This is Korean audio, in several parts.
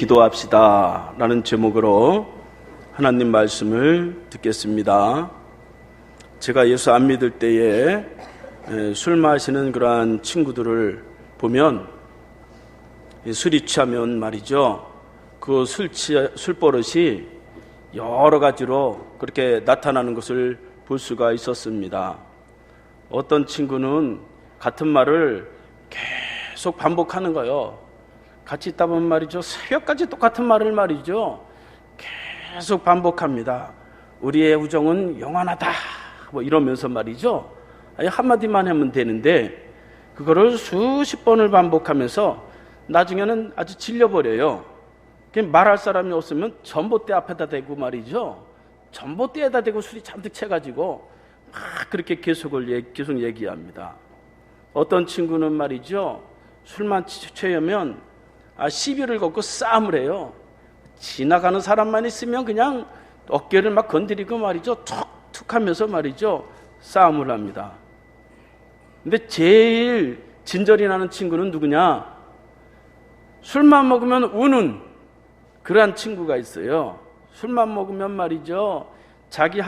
기도합시다 라는 제목으로 하나님 말씀을 듣겠습니다. 제가 예수 안 믿을 때에 술 마시는 그러한 친구들을 보면 술이 취하면 말이죠, 그 술버릇이 여러 가지로 그렇게 나타나는 것을 볼 수가 있었습니다. 어떤 친구는 같은 말을 계속 반복하는 거예요. 같이 있다 보면 말이죠, 새벽까지 똑같은 말을 말이죠 계속 반복합니다. 우리의 우정은 영원하다 뭐 이러면서 말이죠, 한마디만 하면 되는데 그거를 수십 번을 반복하면서 나중에는 아주 질려버려요. 말할 사람이 없으면 전봇대 앞에다 대고 말이죠, 전봇대에다 대고 술이 잔뜩 채가지고 막 그렇게 계속 얘기합니다. 어떤 친구는 말이죠, 술만 취하면 시비를 걸고 싸움을 해요. 지나가는 사람만 있으면 그냥 어깨를 막 건드리고 말이죠, 툭툭 하면서 말이죠 싸움을 합니다. 근데 제일 진절이 나는 친구는 누구냐? 술만 먹으면 우는 그러한 친구가 있어요. 술만 먹으면 말이죠, 자기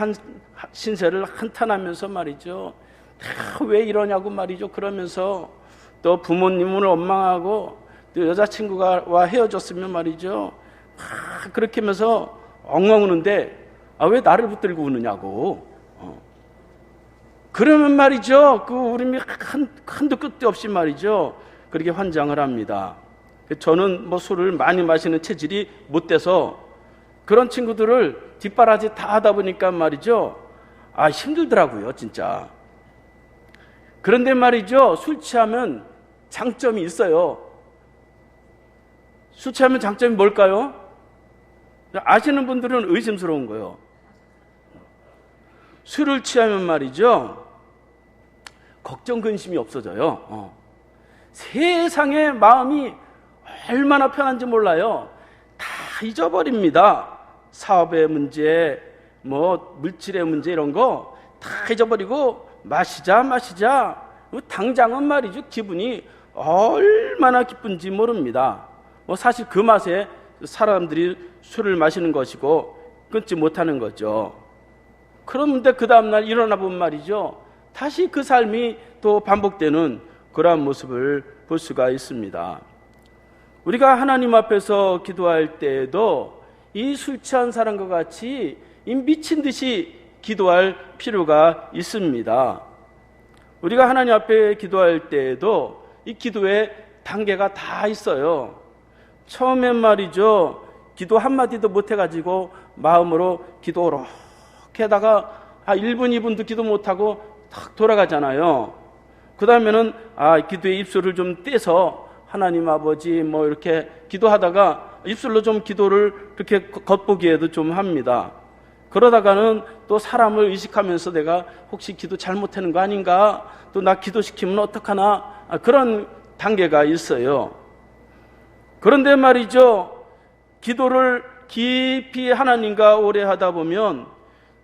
신세를 한탄하면서 말이죠, 왜 이러냐고 말이죠 그러면서 또 부모님을 원망하고 또 여자친구와 헤어졌으면 말이죠 그렇게 하면서 엉엉 우는데 왜 나를 붙들고 우느냐고. 그러면 말이죠 그 울음이 한도 끝도 없이 말이죠 그렇게 환장을 합니다. 저는 술을 많이 마시는 체질이 못 돼서 그런 친구들을 뒷바라지 다 하다 보니까 말이죠 힘들더라고요 진짜. 그런데 말이죠, 술 취하면 장점이 있어요. 술 취하면 장점이 뭘까요? 아시는 분들은 의심스러운 거예요. 술을 취하면 말이죠 걱정 근심이 없어져요. 세상에 마음이 얼마나 편한지 몰라요. 다 잊어버립니다. 사업의 문제, 물질의 문제 이런 거 다 잊어버리고 마시자 당장은 말이죠 기분이 얼마나 기쁜지 모릅니다. 사실 그 맛에 사람들이 술을 마시는 것이고 끊지 못하는 거죠. 그런데 그 다음날 일어나 보면 말이죠 다시 그 삶이 또 반복되는 그러한 모습을 볼 수가 있습니다. 우리가 하나님 앞에서 기도할 때에도 이 술 취한 사람과 같이 미친 듯이 기도할 필요가 있습니다. 우리가 하나님 앞에 기도할 때에도 이 기도의 단계가 다 있어요. 처음엔 말이죠 기도 한마디도 못해가지고 마음으로 기도로 게다가 1분 2분도 기도 못하고 탁 돌아가잖아요. 그 다음에는 기도의 입술을 좀 떼서 하나님 아버지 이렇게 기도하다가 입술로 좀 기도를 그렇게 겉보기에도 좀 합니다. 그러다가는 또 사람을 의식하면서 내가 혹시 기도 잘못하는 거 아닌가, 또 나 기도시키면 어떡하나, 그런 단계가 있어요. 그런데 말이죠 기도를 깊이 하나님과 오래 하다 보면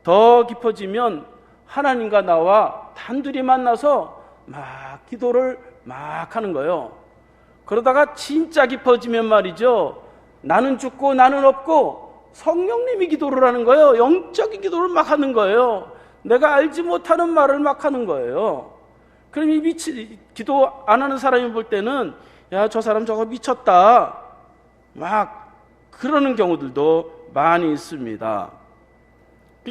더 깊어지면 하나님과 나와 단둘이 만나서 막 기도를 막 하는 거예요. 그러다가 진짜 깊어지면 말이죠 나는 죽고 나는 없고 성령님이 기도를 하는 거예요. 영적인 기도를 막 하는 거예요. 내가 알지 못하는 말을 막 하는 거예요. 그럼 이 기도 안 하는 사람이 볼 때는 저 사람 저거 미쳤다 막 그러는 경우들도 많이 있습니다.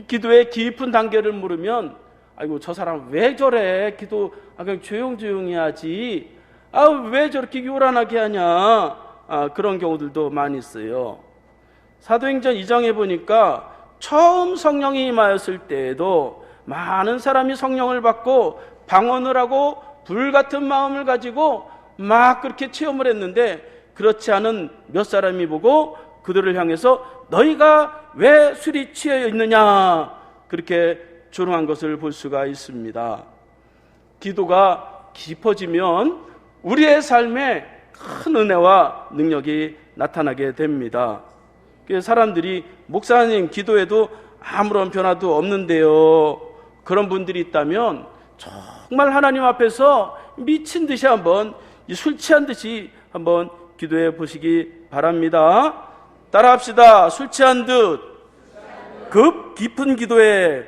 기도의 깊은 단계를 물으면 저 사람 왜 저래, 기도 그냥 조용조용히 하지, 왜 저렇게 요란하게 하냐, 그런 경우들도 많이 있어요. 사도행전 2장에 보니까 처음 성령이 임하였을 때에도 많은 사람이 성령을 받고 방언을 하고 불같은 마음을 가지고 막 그렇게 체험을 했는데, 그렇지 않은 몇 사람이 보고 그들을 향해서 너희가 왜 술이 취해 있느냐, 그렇게 조롱한 것을 볼 수가 있습니다. 기도가 깊어지면 우리의 삶에 큰 은혜와 능력이 나타나게 됩니다. 사람들이 목사님 기도해도 아무런 변화도 없는데요, 그런 분들이 있다면 정말 하나님 앞에서 미친 듯이 한번, 술 취한 듯이 한번 기도해 보시기 바랍니다. 따라합시다. 술 취한 듯 급 깊은 기도에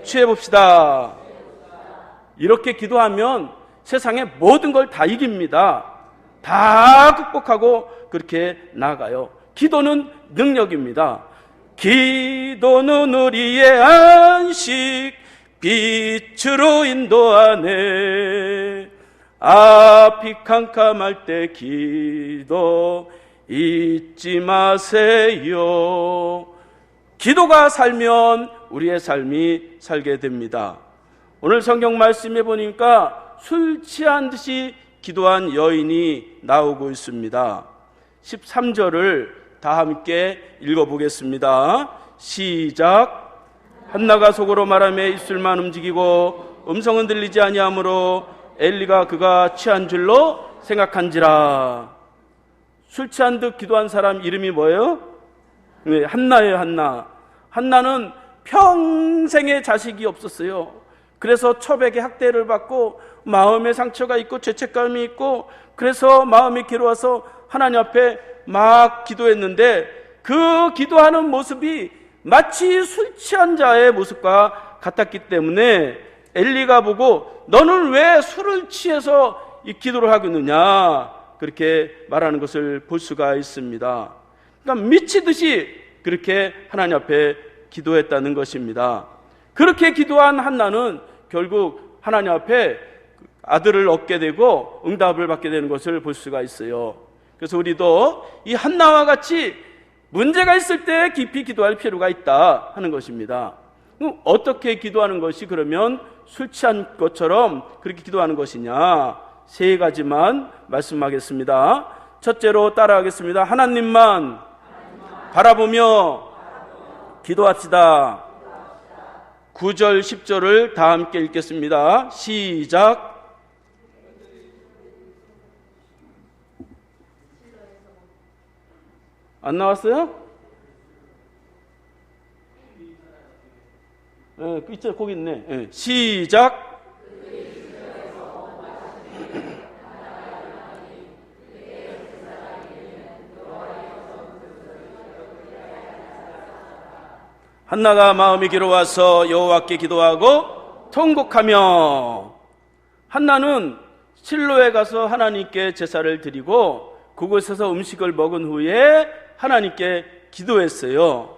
취해봅시다. 이렇게 기도하면 세상의 모든 걸 다 이깁니다. 다 극복하고 그렇게 나아가요. 기도는 능력입니다. 기도는 우리의 안식 빛으로 인도하네. 앞이 캄캄할 때 기도 잊지 마세요. 기도가 살면 우리의 삶이 살게 됩니다. 오늘 성경 말씀에 보니까 술 취한 듯이 기도한 여인이 나오고 있습니다. 13절을 다 함께 읽어보겠습니다. 시작. 한나가 속으로 말하며 입술만 움직이고 음성은 들리지 아니하므로 엘리가 그가 취한 줄로 생각한지라. 술 취한 듯 기도한 사람 이름이 뭐예요? 네, 한나예요. 한나는 평생에 자식이 없었어요. 그래서 첩에게 학대를 받고 마음의 상처가 있고 죄책감이 있고, 그래서 마음이 괴로워서 하나님 앞에 막 기도했는데 그 기도하는 모습이 마치 술 취한 자의 모습과 같았기 때문에 엘리가 보고 너는 왜 술을 취해서 이 기도를 하고 있느냐, 그렇게 말하는 것을 볼 수가 있습니다. 그러니까 미치듯이 그렇게 하나님 앞에 기도했다는 것입니다. 그렇게 기도한 한나는 결국 하나님 앞에 아들을 얻게 되고 응답을 받게 되는 것을 볼 수가 있어요. 그래서 우리도 이 한나와 같이 문제가 있을 때 깊이 기도할 필요가 있다 하는 것입니다. 어떻게 기도하는 것이 그러면 술 취한 것처럼 그렇게 기도하는 것이냐, 세 가지만 말씀하겠습니다. 첫째로 따라하겠습니다. 하나님만 바라보며 기도합시다. 9절 10절을 다 함께 읽겠습니다. 시작. 안 나왔어요? 네, 있죠, 거기 있네. 네, 시작. 한나가 마음이 괴로워서 여호와께 기도하고 통곡하며. 한나는 실로에 가서 하나님께 제사를 드리고 그곳에서 음식을 먹은 후에 하나님께 기도했어요.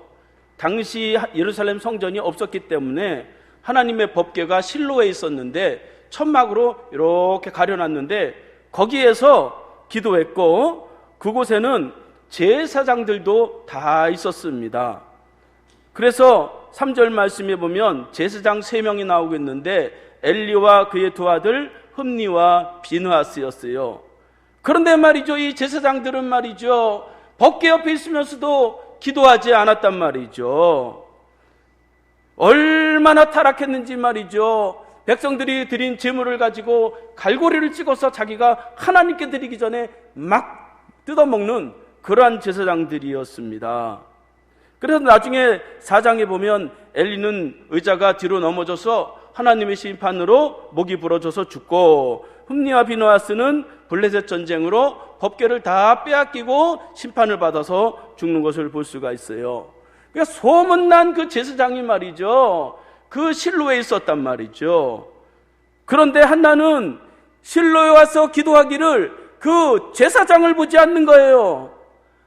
당시 예루살렘 성전이 없었기 때문에 하나님의 법궤가 실로에 있었는데 천막으로 이렇게 가려놨는데 거기에서 기도했고, 그곳에는 제사장들도 다 있었습니다. 그래서 3절 말씀에 보면 제사장 3명이 나오고 있는데 엘리와 그의 두 아들 흠니와 비느하스였어요. 그런데 말이죠, 이 제사장들은 말이죠, 법궤 옆에 있으면서도 기도하지 않았단 말이죠. 얼마나 타락했는지 말이죠. 백성들이 드린 제물을 가지고 갈고리를 찍어서 자기가 하나님께 드리기 전에 막 뜯어먹는 그러한 제사장들이었습니다. 그래서 나중에 4장에 보면 엘리는 의자가 뒤로 넘어져서 하나님의 심판으로 목이 부러져서 죽고, 흠니와 비느하스는 블레셋 전쟁으로 법궤를 다 빼앗기고 심판을 받아서 죽는 것을 볼 수가 있어요. 그러니까 소문난 그 제사장이 말이죠, 그 실로에 있었단 말이죠. 그런데 한나는 실로에 와서 기도하기를 그 제사장을 보지 않는 거예요.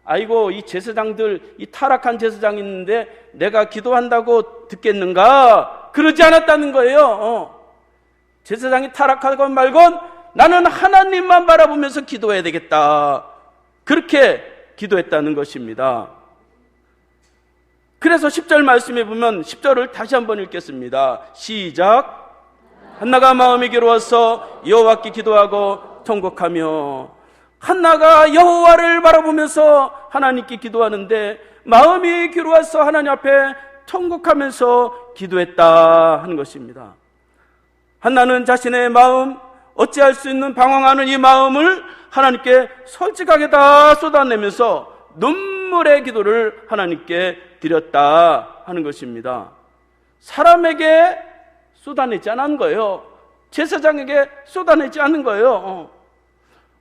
아이고, 이 제사장들, 이 타락한 제사장이 있는데 내가 기도한다고 듣겠는가? 그러지 않았다는 거예요. 제사장이 타락하건 말건 나는 하나님만 바라보면서 기도해야 되겠다, 그렇게 기도했다는 것입니다. 그래서 10절 말씀에 보면 10절을 다시 한번 읽겠습니다. 시작. 한나가 마음이 괴로워서 여호와께 기도하고 통곡하며. 한나가 여호와를 바라보면서 하나님께 기도하는데 마음이 괴로워서 하나님 앞에 통곡하면서 기도했다 하는 것입니다. 한나는 자신의 마음, 어찌할 수 있는 방황하는 이 마음을 하나님께 솔직하게 다 쏟아내면서 눈물의 기도를 하나님께 드렸다 하는 것입니다. 사람에게 쏟아내지 않은 거예요. 제사장에게 쏟아내지 않은 거예요.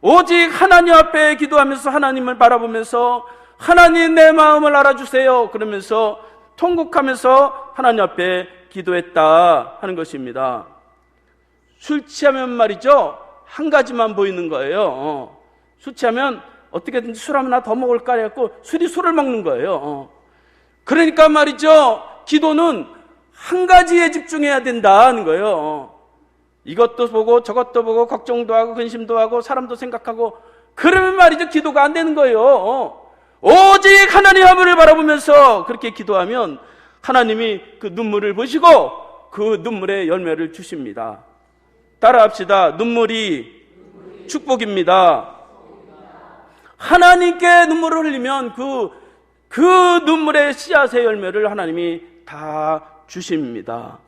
오직 하나님 앞에 기도하면서 하나님을 바라보면서 하나님 내 마음을 알아주세요. 그러면서 통곡하면서 하나님 앞에 기도했다 하는 것입니다. 술 취하면 말이죠, 한 가지만 보이는 거예요. 술 취하면 어떻게든지 술 하나 더 먹을까 해갖고 술을 먹는 거예요. 그러니까 말이죠, 기도는 한 가지에 집중해야 된다는 거예요. 이것도 보고 저것도 보고 걱정도 하고 근심도 하고 사람도 생각하고, 그러면 말이죠, 기도가 안 되는 거예요. 오직 하나님 한 분을 바라보면서 그렇게 기도하면 하나님이 그 눈물을 보시고 그 눈물의 열매를 주십니다. 따라합시다. 눈물이 축복입니다. 하나님께 눈물을 흘리면 그 눈물의 씨앗의 열매를 하나님이 다 주십니다.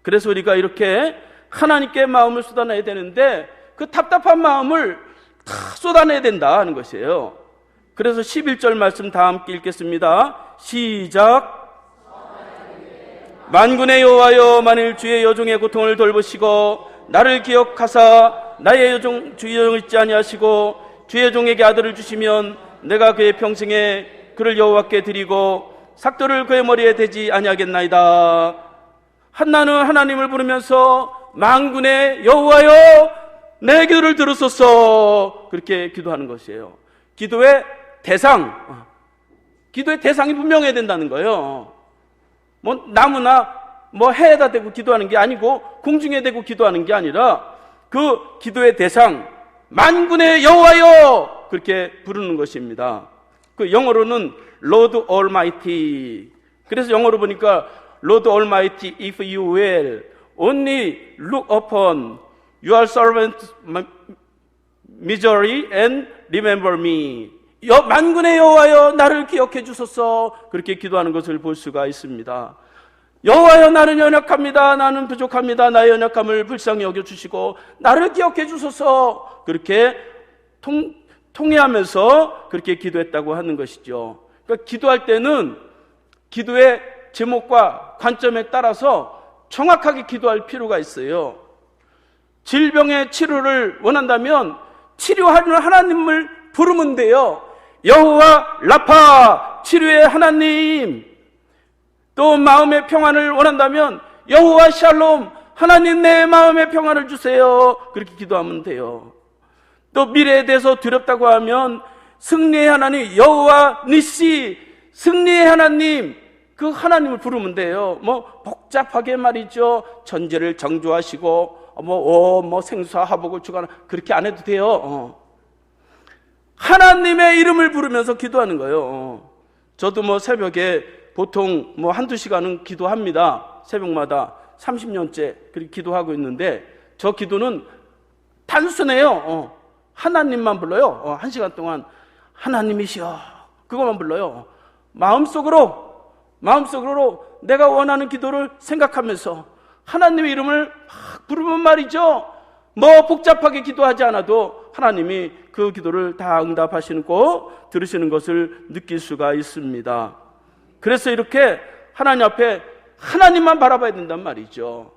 그래서 우리가 이렇게 하나님께 마음을 쏟아내야 되는데 그 답답한 마음을 다 쏟아내야 된다 하는 것이에요. 그래서 11절 말씀 다 함께 읽겠습니다. 시작. 만군의 여호와여, 만일 주의 여종의 고통을 돌보시고 나를 기억하사 나의 주의 여종을 잊지 아니하시고 주의 종에게 아들을 주시면 내가 그의 평생에 그를 여호와께 드리고 삭도를 그의 머리에 대지 아니하겠나이다. 한나는 하나님을 부르면서 만군의 여호와여, 내 기도를 들으소서, 그렇게 기도하는 것이에요. 기도의 대상이 분명해야 된다는 거예요. 뭐 나무나 뭐 해에다 대고 기도하는 게 아니고 공중에 대고 기도하는 게 아니라 그 기도의 대상, 만군의 여호와여, 그렇게 부르는 것입니다. 그 영어로는 Lord Almighty. 그래서 영어로 보니까 Lord Almighty, if you will only look upon your servant misery and remember me. 만군의 여호와여, 나를 기억해 주소서, 그렇게 기도하는 것을 볼 수가 있습니다. 여호와여, 나는 연약합니다. 나는 부족합니다. 나의 연약함을 불쌍히 여겨주시고 나를 기억해 주소서, 그렇게 통회하면서 그렇게 기도했다고 하는 것이죠. 그러니까 기도할 때는 기도의 제목과 관점에 따라서 정확하게 기도할 필요가 있어요. 질병의 치료를 원한다면 치료하는 하나님을 부르면 돼요. 여호와 라파, 치료의 하나님. 또 마음의 평안을 원한다면 여호와 샬롬, 하나님 내 마음의 평안을 주세요, 그렇게 기도하면 돼요. 또 미래에 대해서 두렵다고 하면 승리의 하나님, 여호와 니시, 승리의 하나님, 그 하나님을 부르면 돼요. 뭐 복잡하게 말이죠, 천지를 창조하시고 생수와 화복을 주거나 그렇게 안 해도 돼요. 하나님의 이름을 부르면서 기도하는 거예요. 저도 새벽에 보통 한두 시간은 기도합니다. 새벽마다 30년째 그렇게 기도하고 있는데 저 기도는 단순해요. 하나님만 불러요. 1시간 동안 하나님이시여, 그것만 불러요. 마음속으로 내가 원하는 기도를 생각하면서 하나님의 이름을 막 부르면 말이죠, 복잡하게 기도하지 않아도 하나님이 그 기도를 다 응답하시고 들으시는 것을 느낄 수가 있습니다. 그래서 이렇게 하나님 앞에 하나님만 바라봐야 된단 말이죠.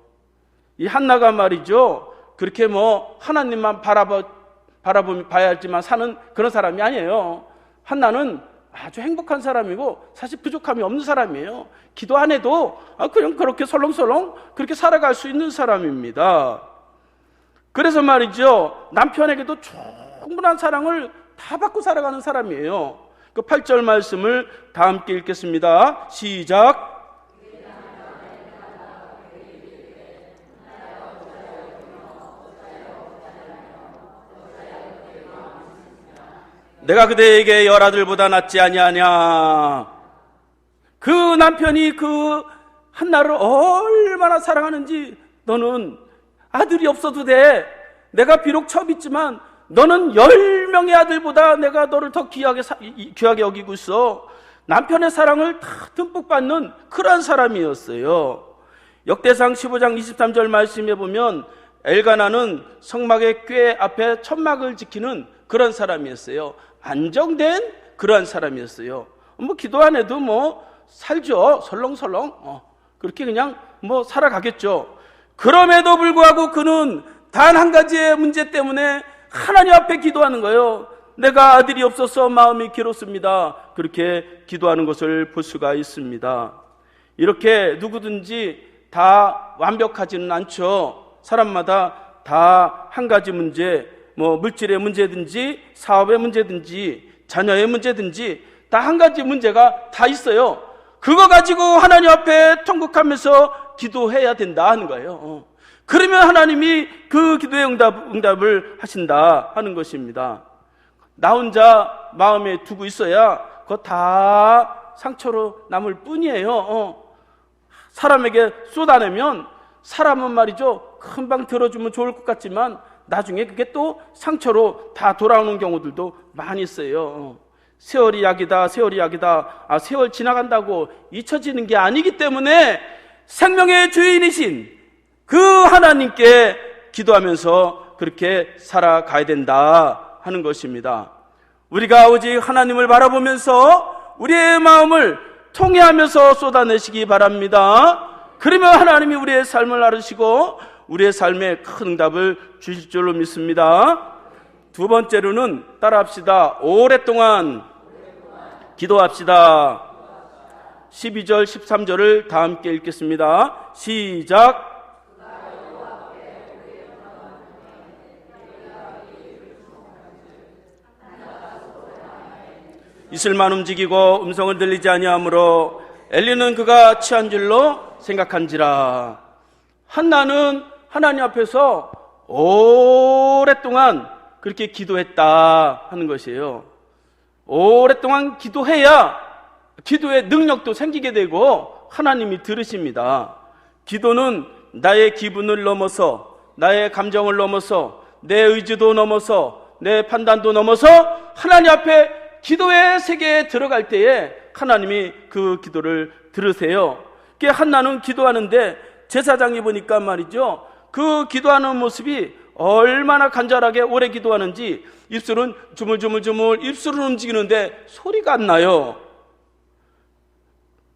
이 한나가 말이죠, 그렇게 하나님만 바라봐야지만 사는 그런 사람이 아니에요. 한나는 아주 행복한 사람이고 사실 부족함이 없는 사람이에요. 기도 안 해도 그냥 그렇게 설렁설렁 그렇게 살아갈 수 있는 사람입니다. 그래서 말이죠, 남편에게도 충분한 사랑을 다 받고 살아가는 사람이에요. 그 8절 말씀을 다 함께 읽겠습니다. 시작. 내가 그대에게 열 아들보다 낫지 아니하냐. 그 남편이 그 한나를 얼마나 사랑하는지, 너는 아들이 없어도 돼. 내가 비록 첩이지만 너는 10명의 아들보다 내가 너를 더 귀하게 여기고 있어. 남편의 사랑을 다 듬뿍 받는 그런 사람이었어요. 역대상 15장 23절 말씀에 보면 엘가나는 성막의 궤 앞에 천막을 지키는 그런 사람이었어요. 안정된 그러한 사람이었어요. 기도 안 해도 살죠. 설렁설렁. 그렇게 그냥 살아가겠죠. 그럼에도 불구하고 그는 단 한 가지의 문제 때문에 하나님 앞에 기도하는 거예요. 내가 아들이 없어서 마음이 괴롭습니다. 그렇게 기도하는 것을 볼 수가 있습니다. 이렇게 누구든지 다 완벽하지는 않죠. 사람마다 다 한 가지 문제, 물질의 문제든지 사업의 문제든지 자녀의 문제든지 다 한 가지 문제가 다 있어요. 그거 가지고 하나님 앞에 통곡하면서 기도해야 된다 하는 거예요. 그러면 하나님이 그 기도의 응답을 하신다 하는 것입니다. 나 혼자 마음에 두고 있어야 그거 다 상처로 남을 뿐이에요. 사람에게 쏟아내면 사람은 말이죠, 금방 들어주면 좋을 것 같지만 나중에 그게 또 상처로 다 돌아오는 경우들도 많이 있어요. 세월이 약이다, 세월이 약이다. 세월 지나간다고 잊혀지는 게 아니기 때문에 생명의 주인이신 그 하나님께 기도하면서 그렇게 살아가야 된다 하는 것입니다. 우리가 오직 하나님을 바라보면서 우리의 마음을 통회하면서 쏟아내시기 바랍니다. 그러면 하나님이 우리의 삶을 알으시고 우리의 삶에 큰 응답을 주실 줄로 믿습니다. 두 번째로는 따라합시다. 오랫동안 기도합시다. 12절 13절을 다 함께 읽겠습니다. 시작. 이슬만 움직이고 음성은 들리지 아니하므로 엘리는 그가 취한 줄로 생각한지라. 한나는 하나님 앞에서 오랫동안 그렇게 기도했다 하는 것이에요. 오랫동안 기도해야 기도의 능력도 생기게 되고 하나님이 들으십니다. 기도는 나의 기분을 넘어서, 나의 감정을 넘어서, 내 의지도 넘어서, 내 판단도 넘어서 하나님 앞에 기도의 세계에 들어갈 때에 하나님이 그 기도를 들으세요. 한나는 기도하는데 제사장이 보니까 말이죠, 그 기도하는 모습이 얼마나 간절하게 오래 기도하는지 입술은 주물주물주물 입술은 움직이는데 소리가 안 나요.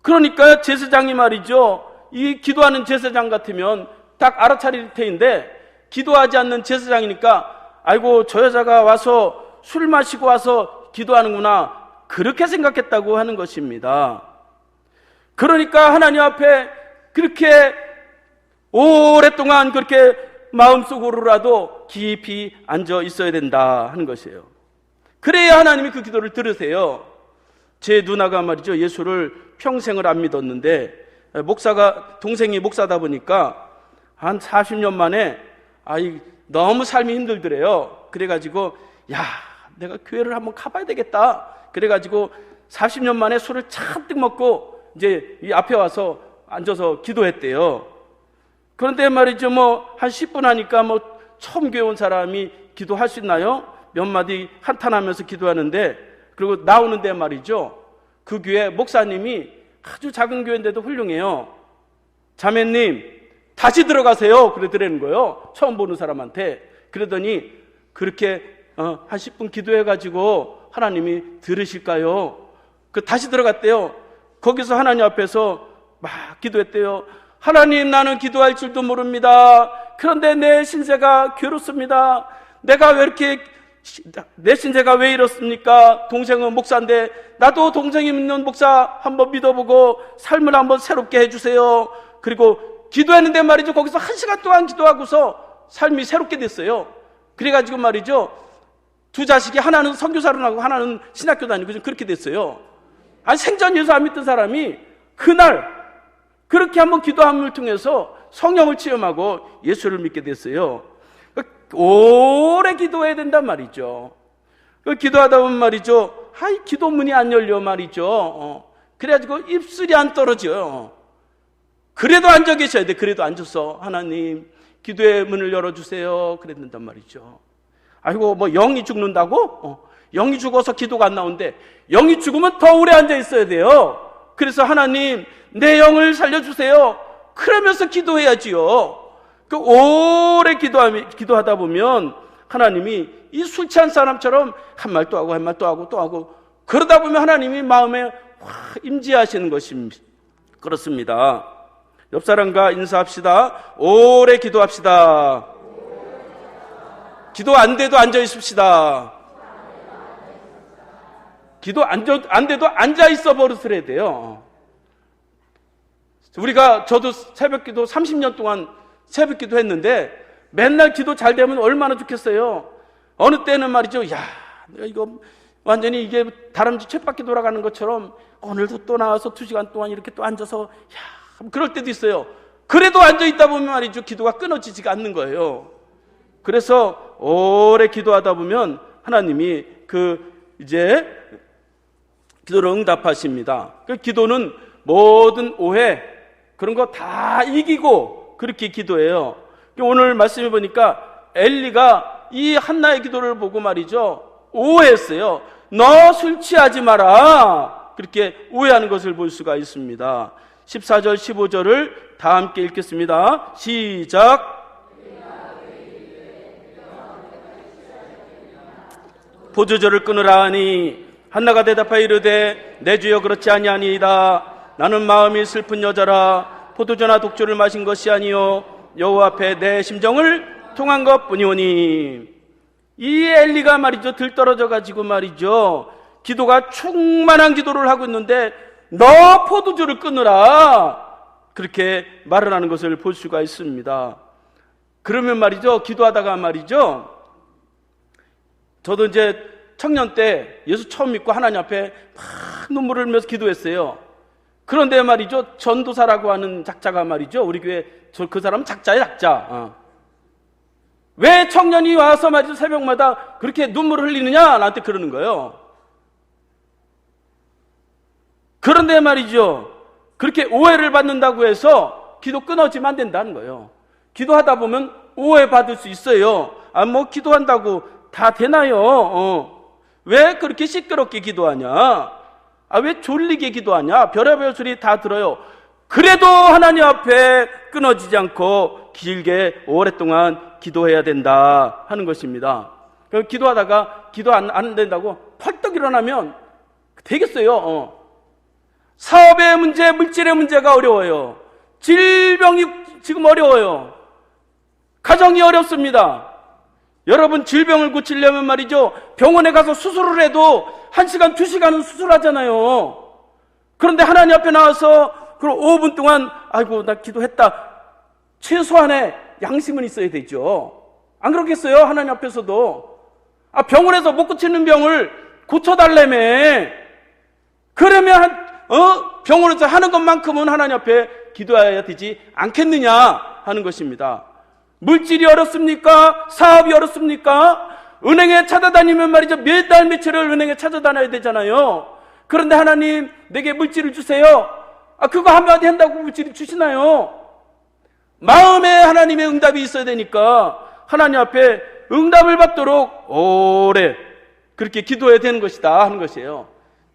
그러니까 제사장이 말이죠, 이 기도하는 제사장 같으면 딱 알아차릴 테인데 기도하지 않는 제사장이니까 아이고 저 여자가 와서 술 마시고 와서 기도하는구나 그렇게 생각했다고 하는 것입니다. 그러니까 하나님 앞에 그렇게 오랫동안 그렇게 마음속으로라도 깊이 앉아 있어야 된다 하는 것이에요. 그래야 하나님이 그 기도를 들으세요. 제 누나가 말이죠, 예수를 평생을 안 믿었는데 동생이 목사다 보니까 한 40년 만에 너무 삶이 힘들더래요. 그래가지고 내가 교회를 한번 가봐야 되겠다. 그래가지고 40년 만에 술을 잔뜩 먹고 이제 이 앞에 와서 앉아서 기도했대요. 그런데 말이죠, 한 10분 하니까 처음 교회 온 사람이 기도할 수 있나요? 몇 마디 한탄하면서 기도하는데, 그리고 나오는데 말이죠, 그 교회 목사님이 아주 작은 교회인데도 훌륭해요. 자매님 다시 들어가세요 그러더라는 거예요. 처음 보는 사람한테. 그러더니 그렇게 한 10분 기도해가지고 하나님이 들으실까요? 다시 들어갔대요. 거기서 하나님 앞에서 막 기도했대요. 하나님, 나는 기도할 줄도 모릅니다. 그런데 내 신세가 괴롭습니다. 내 신세가 왜 이렇습니까? 동생은 목사인데 나도 동생이 믿는 목사 한번 믿어보고 삶을 한번 새롭게 해주세요. 그리고 기도했는데 말이죠, 거기서 1시간 동안 기도하고서 삶이 새롭게 됐어요. 그래가지고 말이죠, 두 자식이 하나는 선교사로 나고 하나는 신학교 다니고 그렇게 됐어요. 생전 예수 안 믿던 사람이 그날 그렇게 한번 기도함을 통해서 성령을 체험하고 예수를 믿게 됐어요. 오래 기도해야 된단 말이죠. 기도하다 보면 말이죠, 기도문이 안 열려 말이죠. 그래가지고 입술이 안 떨어져요. 그래도 앉아 계셔야 돼. 그래도 앉아서 하나님 기도의 문을 열어주세요 그랬단 말이죠. 영이 죽는다고? 영이 죽어서 기도가 안 나오는데 영이 죽으면 더 오래 앉아 있어야 돼요. 그래서 하나님 내 영을 살려주세요 그러면서 기도해야지요. 오래 기도하다 보면 하나님이 이 술 취한 사람처럼 한 말 또 하고 한 말 또 하고 또 하고 그러다 보면 하나님이 마음에 임재하시는 것입니다. 그렇습니다. 옆 사람과 인사합시다. 오래 기도합시다. 기도 안 돼도 앉아 있읍시다. 기도 안 돼도 앉아있어 버릇을 해야 돼요. 저도 새벽기도 30년 동안 새벽기도 했는데 맨날 기도 잘 되면 얼마나 좋겠어요. 어느 때는 말이죠. 야, 내가 이거 완전히 이게 다람쥐 쳇바퀴 돌아가는 것처럼 오늘도 또 나와서 2시간 동안 이렇게 또 앉아서 야, 그럴 때도 있어요. 그래도 앉아있다 보면 말이죠. 기도가 끊어지지가 않는 거예요. 그래서 오래 기도하다 보면 하나님이 이제 기도를 응답하십니다. 그 기도는 모든 오해 그런 거 다 이기고 그렇게 기도해요. 오늘 말씀해 보니까 엘리가 이 한나의 기도를 보고 말이죠. 오해했어요. 너 술 취하지 마라. 그렇게 오해하는 것을 볼 수가 있습니다. 14절 15절을 다 함께 읽겠습니다. 시작. 포도주를 끊으라 하니 한나가 대답하여 이르되 내 주여 그렇지 아니하니이다. 나는 마음이 슬픈 여자라. 포도주나 독주를 마신 것이 아니요 여호와 앞에 내 심정을 통한 것뿐이오니. 이 엘리가 말이죠 들떨어져 가지고 말이죠 기도가 충만한 기도를 하고 있는데 너 포도주를 끊으라 그렇게 말을 하는 것을 볼 수가 있습니다. 그러면 말이죠 기도하다가 말이죠 저도 이제 청년 때 예수 처음 믿고 하나님 앞에 막 눈물을 흘리면서 기도했어요. 그런데 말이죠 전도사라고 하는 작자가 말이죠 우리 교회 그 사람은 작자야 작자. 왜 청년이 와서 말이죠 새벽마다 그렇게 눈물을 흘리느냐 나한테 그러는 거예요. 그런데 말이죠 그렇게 오해를 받는다고 해서 기도 끊어지면 안 된다는 거예요. 기도하다 보면 오해받을 수 있어요. 뭐 기도한다고 다 되나요? 왜 그렇게 시끄럽게 기도하냐? 왜 졸리게 기도하냐? 별의별 소리 다 들어요. 그래도 하나님 앞에 끊어지지 않고 길게 오랫동안 기도해야 된다 하는 것입니다. 기도하다가 기도 안 된다고 펄떡 일어나면 되겠어요. 사업의 문제, 물질의 문제가 어려워요. 질병이 지금 어려워요. 가정이 어렵습니다. 여러분 질병을 고치려면 말이죠 병원에 가서 수술을 해도 1시간, 2시간은 수술하잖아요. 그런데 하나님 앞에 나와서 그럼 5분 동안 아이고 나 기도했다. 최소한의 양심은 있어야 되죠. 안 그렇겠어요? 하나님 앞에서도. 병원에서 못 고치는 병을 고쳐달라며. 그러면 병원에서 하는 것만큼은 하나님 앞에 기도해야 되지 않겠느냐 하는 것입니다. 물질이 어렵습니까? 사업이 어렵습니까? 은행에 찾아다니면 말이죠 몇 달 며칠을 은행에 찾아다녀야 되잖아요. 그런데 하나님 내게 물질을 주세요. 그거 한마디 한다고 물질을 주시나요? 마음에 하나님의 응답이 있어야 되니까 하나님 앞에 응답을 받도록 오래 그렇게 기도해야 되는 것이다 하는 것이에요.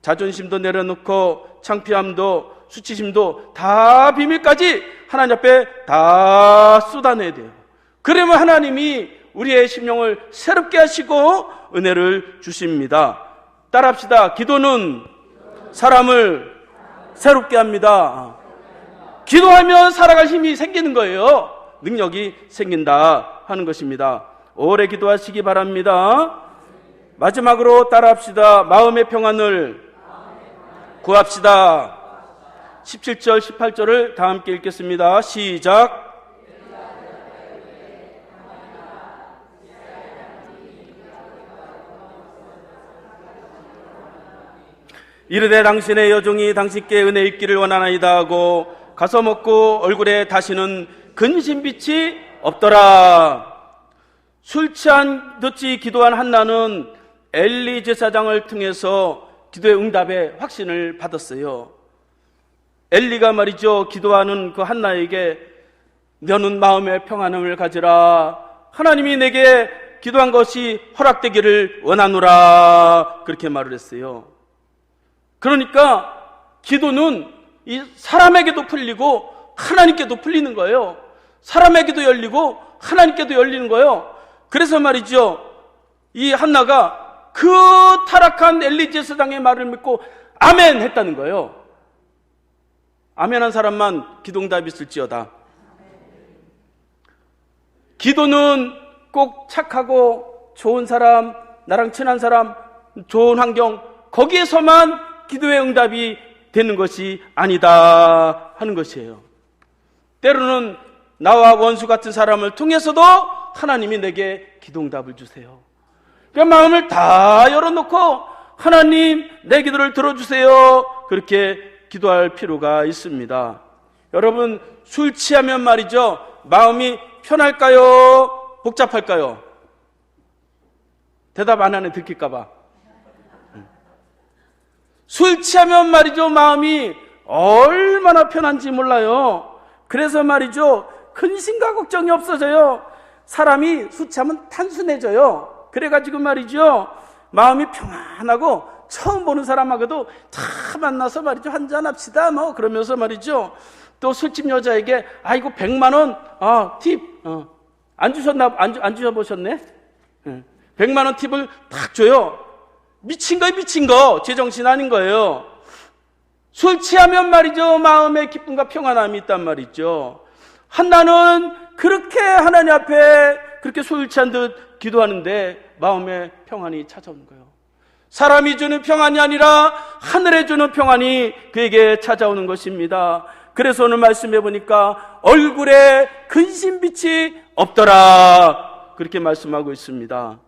자존심도 내려놓고 창피함도 수치심도 다 비밀까지 하나님 앞에 다 쏟아내야 돼요. 그러면 하나님이 우리의 심령을 새롭게 하시고 은혜를 주십니다. 따라합시다. 기도는 사람을 새롭게 합니다. 기도하면 살아갈 힘이 생기는 거예요. 능력이 생긴다 하는 것입니다. 오래 기도하시기 바랍니다. 마지막으로 따라합시다. 마음의 평안을 구합시다. 17절 18절을 다 함께 읽겠습니다. 시작. 이르되 당신의 여종이 당신께 은혜 있기를 원하나이다 하고 가서 먹고 얼굴에 다시는 근심빛이 없더라. 술 취한 듯이 기도한 한나는 엘리 제사장을 통해서 기도의 응답의 확신을 받았어요. 엘리가 말이죠 기도하는 그 한나에게 너는 마음의 평안함을 가지라. 하나님이 내게 기도한 것이 허락되기를 원하노라. 그렇게 말을 했어요. 그러니까 기도는 이 사람에게도 풀리고 하나님께도 풀리는 거예요. 사람에게도 열리고 하나님께도 열리는 거예요. 그래서 말이죠 이 한나가 그 타락한 엘리 제사장의 말을 믿고 아멘 했다는 거예요. 아멘한 사람만 기도응답이 있을지어다. 기도는 꼭 착하고 좋은 사람, 나랑 친한 사람, 좋은 환경 거기에서만 기도의 응답이 되는 것이 아니다 하는 것이에요. 때로는 나와 원수 같은 사람을 통해서도 하나님이 내게 기도 응답을 주세요. 그 마음을 다 열어놓고 하나님 내 기도를 들어주세요, 그렇게 기도할 필요가 있습니다. 여러분, 술 취하면 말이죠, 마음이 편할까요? 복잡할까요? 대답 안 하네, 들킬까봐. 술 취하면 말이죠, 마음이 얼마나 편한지 몰라요. 그래서 말이죠, 근심과 걱정이 없어져요. 사람이 술 취하면 단순해져요. 그래가지고 말이죠, 마음이 평안하고 처음 보는 사람하고도 다 만나서 말이죠, 한잔합시다 뭐 그러면서 말이죠, 또 술집 여자에게 아이고 100만 원 팁 안 주셨나, 안 주셔보셨네. 100만 원 팁을 딱 줘요. 미친 거, 제정신 아닌 거예요. 술 취하면 말이죠, 마음에 기쁨과 평안함이 있단 말이죠. 한나는 그렇게 하나님 앞에 그렇게 술 취한 듯 기도하는데 마음에 평안이 찾아오는 거예요. 사람이 주는 평안이 아니라 하늘에 주는 평안이 그에게 찾아오는 것입니다. 그래서 오늘 말씀해 보니까 얼굴에 근심빛이 없더라, 그렇게 말씀하고 있습니다.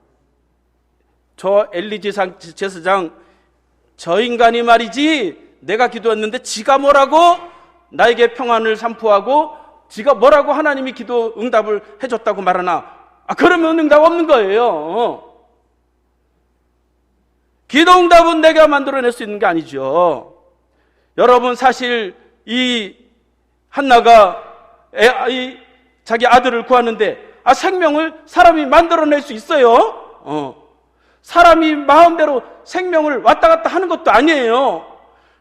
저 엘리 제사장, 저 인간이 말이지, 내가 기도했는데 지가 뭐라고 나에게 평안을 선포하고 지가 뭐라고 하나님이 기도 응답을 해줬다고 말하나? 그러면 응답 없는 거예요. 기도 응답은 내가 만들어낼 수 있는 게 아니죠. 여러분, 사실 이 한나가 자기 아들을 구하는데 생명을 사람이 만들어낼 수 있어요. 사람이 마음대로 생명을 왔다 갔다 하는 것도 아니에요.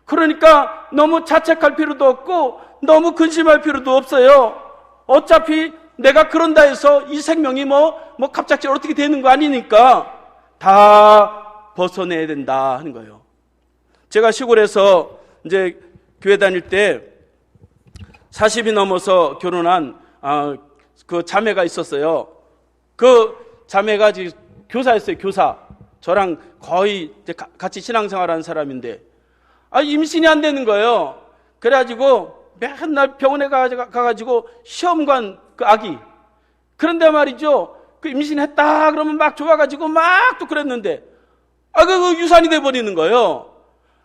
그러니까 너무 자책할 필요도 없고 너무 근심할 필요도 없어요. 어차피 내가 그런다 해서 이 생명이 뭐 갑자기 어떻게 되는 거 아니니까 다 벗어내야 된다 하는 거예요. 제가 시골에서 이제 교회 다닐 때 40이 넘어서 결혼한 그 자매가 있었어요. 그 자매가 지금 교사였어요, 교사. 저랑 거의 이제 같이 신앙생활하는 사람인데 임신이 안 되는 거예요. 그래가지고 맨날 병원에 가가지고 시험관 그 아기. 그런데 말이죠, 그 임신했다 그러면 막 좋아가지고 막 또 그랬는데 그 유산이 돼버리는 거예요.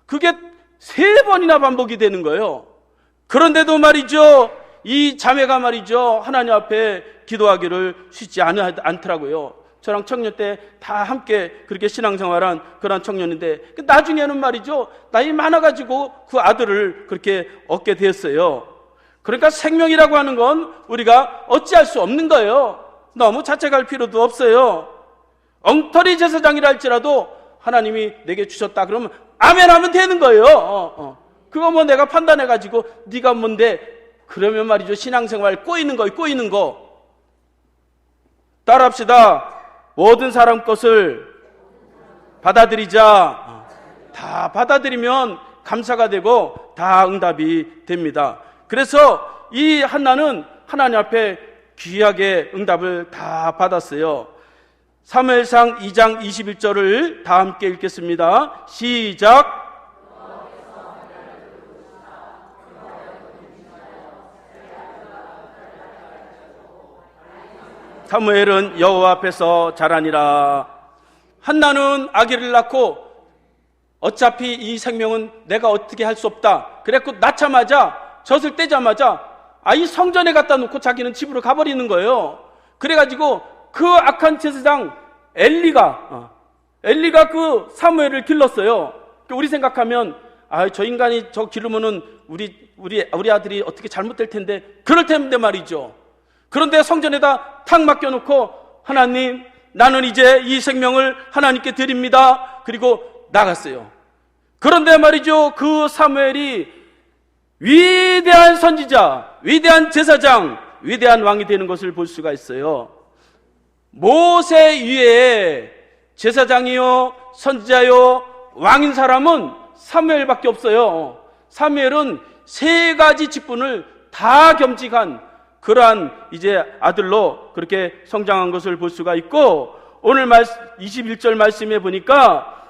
그게 3번이나 반복이 되는 거예요. 그런데도 말이죠, 이 자매가 말이죠, 하나님 앞에 기도하기를 쉽지 않더라고요. 저랑 청년 때 다 함께 그렇게 신앙생활한 그런 청년인데 나중에는 말이죠, 나이 많아가지고 그 아들을 그렇게 얻게 됐어요. 그러니까 생명이라고 하는 건 우리가 어찌할 수 없는 거예요. 너무 자책할 필요도 없어요. 엉터리 제사장이라 할지라도 하나님이 내게 주셨다 그러면 아멘 하면 되는 거예요. 그거 뭐 내가 판단해가지고 네가 뭔데 그러면 말이죠, 신앙생활 꼬이는 거 따라합시다. 모든 사람 것을 받아들이자. 다 받아들이면 감사가 되고 다 응답이 됩니다. 그래서 이 한나는 하나님 앞에 귀하게 응답을 다 받았어요. 사무엘상 2장 21절을 다 함께 읽겠습니다. 시작. 사무엘은 여호와 앞에서 자라니라. 한나는 아기를 낳고 어차피 이 생명은 내가 어떻게 할 수 없다. 그래갖고 낳자마자, 젖을 떼자마자 이 성전에 갖다 놓고 자기는 집으로 가버리는 거예요. 그래가지고 그 악한 제사장 엘리가 그 사무엘을 길렀어요. 우리 생각하면 저 인간이 저 기르면은 우리 아들이 어떻게 잘못될 텐데, 그럴 텐데 말이죠. 그런데 성전에다 탁 맡겨놓고 하나님, 나는 이제 이 생명을 하나님께 드립니다. 그리고 나갔어요. 그런데 말이죠, 그 사무엘이 위대한 선지자, 위대한 제사장, 위대한 왕이 되는 것을 볼 수가 있어요. 모세 위에 제사장이요, 선지자요, 왕인 사람은 사무엘밖에 없어요. 사무엘은 3가지 직분을 다 겸직한 그러한 이제 아들로 그렇게 성장한 것을 볼 수가 있고, 오늘 21절 말씀해 보니까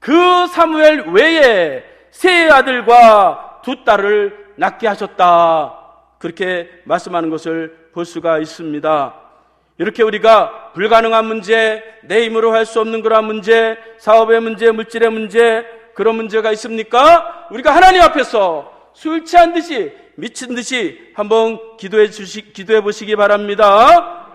그 사무엘 외에 세 아들과 두 딸을 낳게 하셨다. 그렇게 말씀하는 것을 볼 수가 있습니다. 이렇게 우리가 불가능한 문제, 내 힘으로 할 수 없는 그런 문제, 사업의 문제, 물질의 문제, 그런 문제가 있습니까? 우리가 하나님 앞에서 술 취한 듯이, 미친 듯이 한번 기도해 보시기 바랍니다.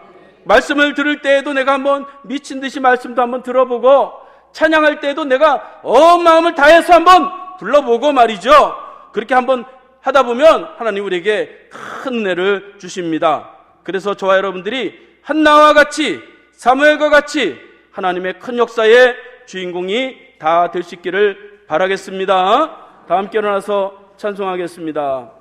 말씀을 들을 때에도 내가 한번 미친 듯이 말씀도 한번 들어보고, 찬양할 때에도 내가 온 마음을 다해서 한번 불러보고 말이죠. 그렇게 한번 하다 보면 하나님 우리에게 큰 은혜를 주십니다. 그래서 저와 여러분들이 한나와 같이, 사무엘과 같이 하나님의 큰 역사의 주인공이 다 될 수 있기를 바라겠습니다. 다 함께 일어나서 찬송하겠습니다.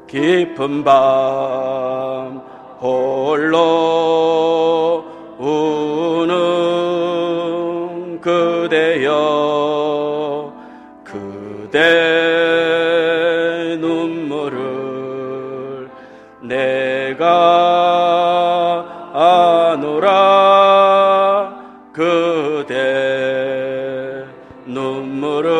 깊은 밤 홀로 우는 그대여, 그대 눈물을 내가 아노라. 그대 눈물은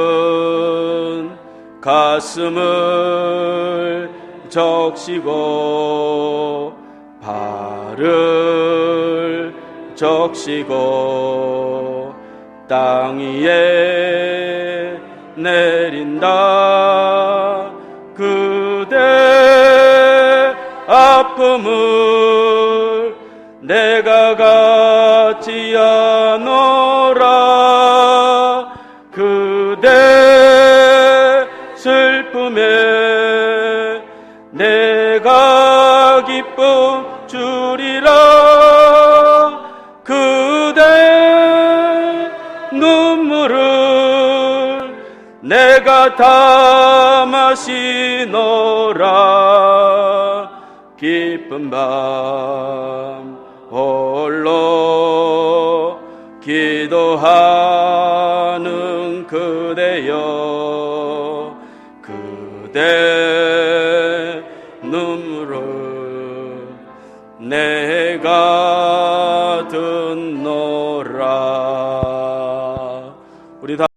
가슴을 적시고 발을 적시고 땅 위에 내린다. 그대 아픔을 내가 갖지 않노라. 그대 슬픔에 내가 기쁨 주리라. 그대 눈물을 내가 다 마시노라. 깊은 밤 홀로 기도하는 그대여, 그대 눈물을 내가